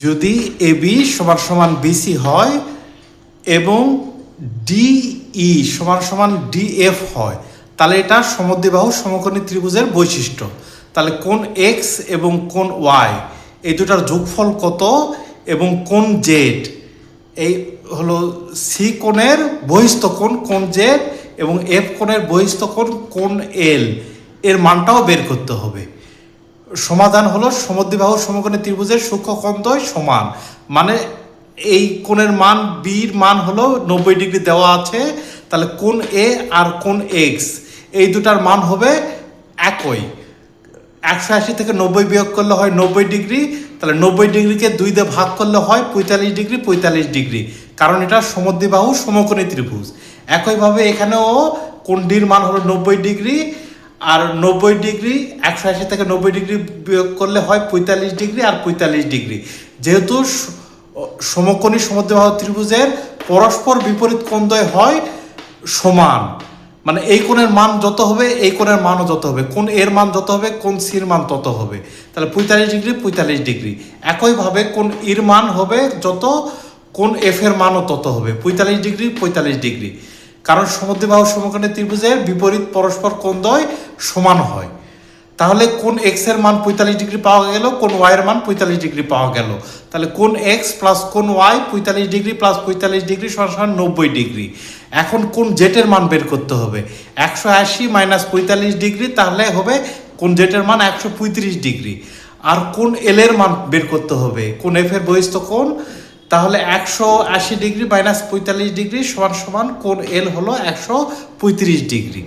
যদি এবি সমান সমান বিসি হয় এবং ডিই সমান সমান ডিএফ হয় তাহলে এটা সমদ্বিবাহু সমকোণী ত্রিভুজের বৈশিষ্ট্য। তাহলে কোণ এক্স এবং কোণ ওয়াই এই দুটার যোগফল কত এবং কোণ জেড এই হলো সি কোণের বহিস্থ কোণ কোণ জেড এবং এফ কোণের বহিস্থ কোণ কোণ এল এর মানটাও বের করতে হবে। সমাধান হলো সমদ্বিবাহু সমকোণী ত্রিভুজের সূক্ষ্মকোণদ্বয় সমান, মানে এই কোণের মান বির মান হলো 90 ডিগ্রি দেওয়া আছে, তাহলে কোণ এ আর কোণ এক্স এই দুটার মান হবে একই। 180 থেকে 90 বিয়োগ করলে হয় 90 ডিগ্রি, তাহলে 90 ডিগ্রিকে 2 দিয়ে ভাগ করলে হয় 45 ডিগ্রি 45 ডিগ্রি, কারণ এটা সমদ্বিবাহু সমকোণী ত্রিভুজ। একইভাবে এখানেও কোণ ডির মান হলো 90 ডিগ্রি আর 90 ডিগ্রি 180 থেকে 90 ডিগ্রি বিয়োগ করলে হয় 45 ডিগ্রি আর 45 ডিগ্রি। যেহেতু সমকোণী সমদ্বিবাহু ত্রিভুজের পরস্পর বিপরীত কোণদ্বয় হয় সমান, মানে এই কোণের মান যত হবে এই কোণের মানও যত হবে, কোণ এর মান যত হবে কোণ সির মান তত হবে, তাহলে 45 ডিগ্রি 45 ডিগ্রি। একইভাবে কোণ ইর মান হবে যত, কোণ এফ এর মানও তত হবে 45 ডিগ্রি 45 ডিগ্রি, কারণ সমদ্বিবাহু সমকোণী ত্রিভুজের বিপরীত পরস্পর কোণদ্বয় সমান হয়। তাহলে কোণ এক্স এর মান 45 ডিগ্রি পাওয়া গেল, কোণ ওয়াই এর মান 45 ডিগ্রি পাওয়া গেল। তাহলে কোণ এক্স প্লাস কোণ ওয়াই 45 ডিগ্রি প্লাস 45 ডিগ্রি সমান 90 ডিগ্রি। এখন কোণ জেড এর মান বের করতে হবে, 180 মাইনাস 45 ডিগ্রি, তাহলে হবে কোণ জেড এর মান 135 ডিগ্রি। আর কোণ এল এর মান বের করতে হবে, কোণ এফ এর বহিস্থ কোণ, তাহলে 180 ডিগ্রি মাইনাস 45 ডিগ্রি সমান সমান কোণ এল হলো 135 ডিগ্রি।